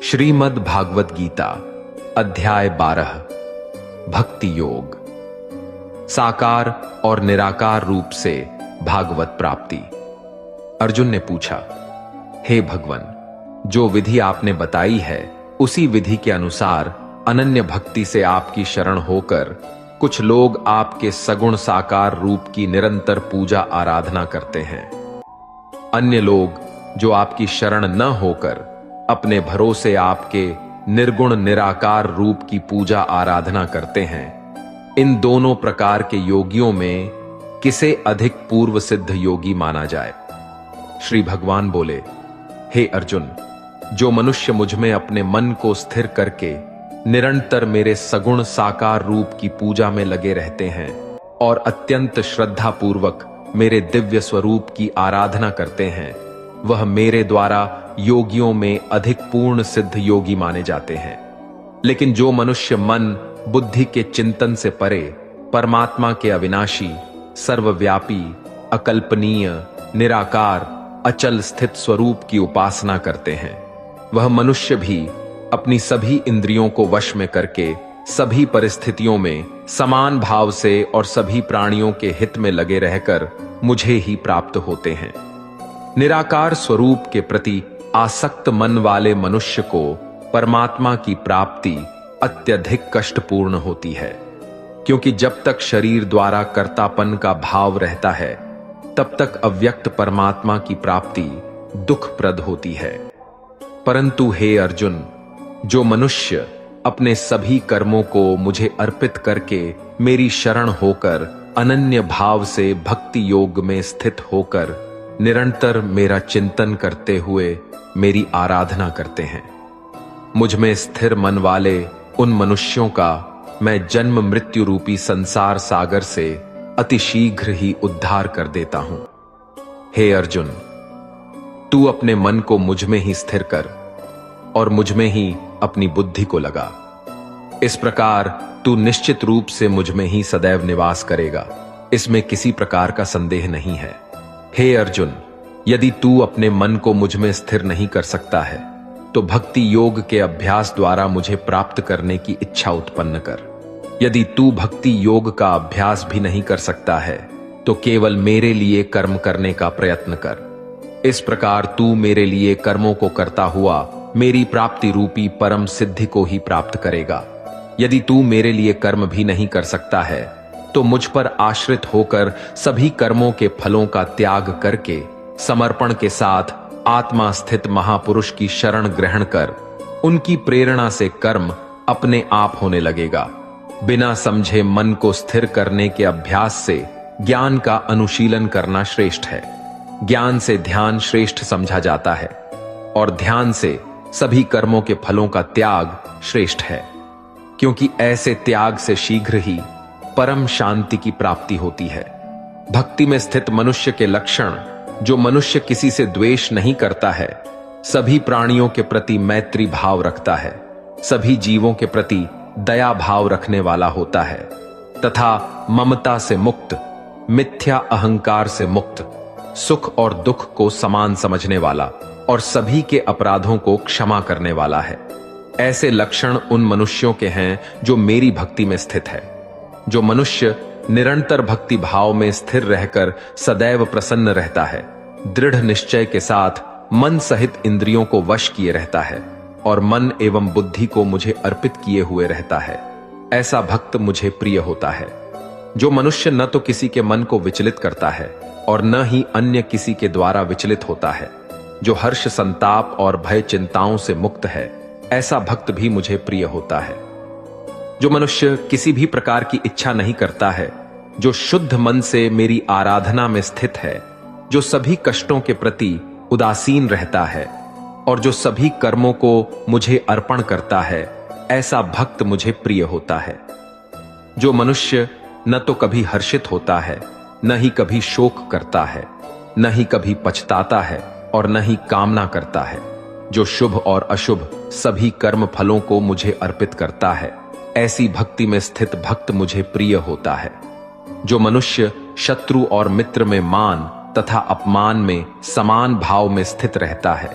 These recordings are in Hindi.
श्रीमद् भागवत गीता अध्याय 12 भक्ति योग। साकार और निराकार रूप से भागवत प्राप्ति। अर्जुन ने पूछा, हे भगवन, जो विधि आपने बताई है उसी विधि के अनुसार अनन्य भक्ति से आपकी शरण होकर कुछ लोग आपके सगुण साकार रूप की निरंतर पूजा आराधना करते हैं। अन्य लोग जो आपकी शरण न होकर अपने भरोसे आपके निर्गुण निराकार रूप की पूजा आराधना करते हैं, इन दोनों प्रकार के योगियों में किसे अधिक पूर्व सिद्ध योगी माना जाए? श्री भगवान बोले, हे अर्जुन, जो मनुष्य मुझ में अपने मन को स्थिर करके निरंतर मेरे सगुण साकार रूप की पूजा में लगे रहते हैं और अत्यंत श्रद्धा पूर्वक मेरे दिव्य स्वरूप की आराधना करते हैं, वह मेरे द्वारा योगियों में अधिक पूर्ण सिद्ध योगी माने जाते हैं। लेकिन जो मनुष्य मन बुद्धि के चिंतन से परे परमात्मा के अविनाशी, सर्वव्यापी, अकल्पनीय, निराकार, अचल स्थित स्वरूप की उपासना करते हैं, वह मनुष्य भी अपनी सभी इंद्रियों को वश में करके सभी परिस्थितियों में समान भाव से और सभी प्राणियों के हित में लगे रहकर मुझे ही प्राप्त होते हैं। निराकार स्वरूप के प्रति आसक्त मन वाले मनुष्य को परमात्मा की प्राप्ति अत्यधिक कष्टपूर्ण होती है, क्योंकि जब तक शरीर द्वारा कर्तापन का भाव रहता है तब तक अव्यक्त परमात्मा की प्राप्ति दुखप्रद होती है। परंतु हे अर्जुन, जो मनुष्य अपने सभी कर्मों को मुझे अर्पित करके मेरी शरण होकर अनन्य भाव से भक्ति योग में स्थित होकर निरंतर मेरा चिंतन करते हुए मेरी आराधना करते हैं, मुझ में स्थिर मन वाले उन मनुष्यों का मैं जन्म मृत्यु रूपी संसार सागर से अतिशीघ्र ही उद्धार कर देता हूं। हे अर्जुन, तू अपने मन को मुझ में ही स्थिर कर और मुझ में ही अपनी बुद्धि को लगा। इस प्रकार तू निश्चित रूप से मुझ में ही सदैव निवास करेगा, इसमें किसी प्रकार का संदेह नहीं है। हे अर्जुन, यदि तू अपने मन को मुझ में स्थिर नहीं कर सकता है तो भक्ति योग के अभ्यास द्वारा मुझे प्राप्त करने की इच्छा उत्पन्न कर। यदि तू भक्ति योग का अभ्यास भी नहीं कर सकता है तो केवल मेरे लिए कर्म करने का प्रयत्न कर। इस प्रकार तू मेरे लिए कर्मों को करता हुआ मेरी प्राप्ति रूपी परम सिद्धि को ही प्राप्त करेगा। यदि तू मेरे लिए कर्म भी नहीं कर सकता है तो मुझ पर आश्रित होकर सभी कर्मों के फलों का त्याग करके समर्पण के साथ आत्मा स्थित महापुरुष की शरण ग्रहण कर उनकी प्रेरणा से कर्म अपने आप होने लगेगा। बिना समझे मन को स्थिर करने के अभ्यास से ज्ञान का अनुशीलन करना श्रेष्ठ है। ज्ञान से ध्यान श्रेष्ठ समझा जाता है और ध्यान से सभी कर्मों के फलों का त्याग श्रेष्ठ है, क्योंकि ऐसे त्याग से शीघ्र ही परम शांति की प्राप्ति होती है। भक्ति में स्थित मनुष्य के लक्षण: जो मनुष्य किसी से द्वेष नहीं करता है, सभी प्राणियों के प्रति मैत्री भाव रखता है, सभी जीवों के प्रति दया भाव रखने वाला होता है तथा ममता से मुक्त, मिथ्या अहंकार से मुक्त, सुख और दुख को समान समझने वाला और सभी के अपराधों को क्षमा करने वाला है। ऐसे लक्षण उन मनुष्यों के हैं जो मेरी भक्ति में स्थित है। जो मनुष्य निरंतर भक्ति भाव में स्थिर रहकर सदैव प्रसन्न रहता है, दृढ़ निश्चय के साथ मन सहित इंद्रियों को वश किए रहता है और मन एवं बुद्धि को मुझे अर्पित किए हुए रहता है, ऐसा भक्त मुझे प्रिय होता है। जो मनुष्य न तो किसी के मन को विचलित करता है और न ही अन्य किसी के द्वारा विचलित होता है, जो हर्ष संताप और भय चिंताओं से मुक्त है, ऐसा भक्त भी मुझे प्रिय होता है। जो मनुष्य किसी भी प्रकार की इच्छा नहीं करता है, जो शुद्ध मन से मेरी आराधना में स्थित है, जो सभी कष्टों के प्रति उदासीन रहता है और जो सभी कर्मों को मुझे अर्पण करता है, ऐसा भक्त मुझे प्रिय होता है। जो मनुष्य न तो कभी हर्षित होता है, न ही कभी शोक करता है, न ही कभी पछताता है और न ही कामना करता है, जो शुभ और अशुभ सभी कर्म फलों को मुझे अर्पित करता है, ऐसी भक्ति में स्थित भक्त मुझे प्रिय होता है। जो मनुष्य शत्रु और मित्र में मान तथा अपमान में समान भाव में स्थित रहता है,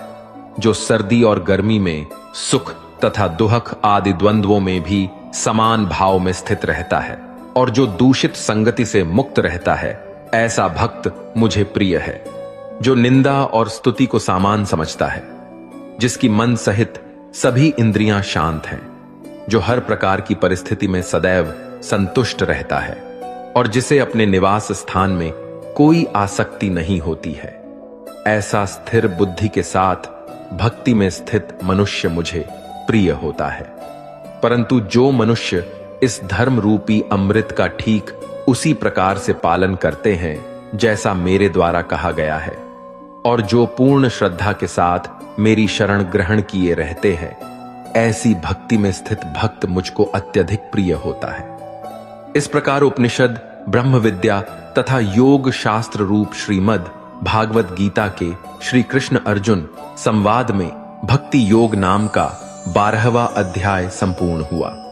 जो सर्दी और गर्मी में, सुख तथा दुहक आदि द्वंद्वों में भी समान भाव में स्थित रहता है और जो दूषित संगति से मुक्त रहता है, ऐसा भक्त मुझे प्रिय है। जो निंदा और स्तुति को सामान समझता है, जिसकी मन सहित सभी इंद्रियां शांत हैं, जो हर प्रकार की परिस्थिति में सदैव संतुष्ट रहता है और जिसे अपने निवास स्थान में कोई आसक्ति नहीं होती है, ऐसा स्थिर बुद्धि के साथ भक्ति में स्थित मनुष्य मुझे प्रिय होता है। परंतु जो मनुष्य इस धर्म रूपी अमृत का ठीक उसी प्रकार से पालन करते हैं जैसा मेरे द्वारा कहा गया है, और जो पूर्ण श्रद्धा के साथ मेरी शरण ग्रहण किए रहते हैं, ऐसी भक्ति में स्थित भक्त मुझको अत्यधिक प्रिय होता है। इस प्रकार उपनिषद, ब्रह्म विद्या तथा योग शास्त्र रूप श्रीमद् भागवत गीता के श्री कृष्ण अर्जुन संवाद में भक्ति योग नाम का 12वां अध्याय संपूर्ण हुआ।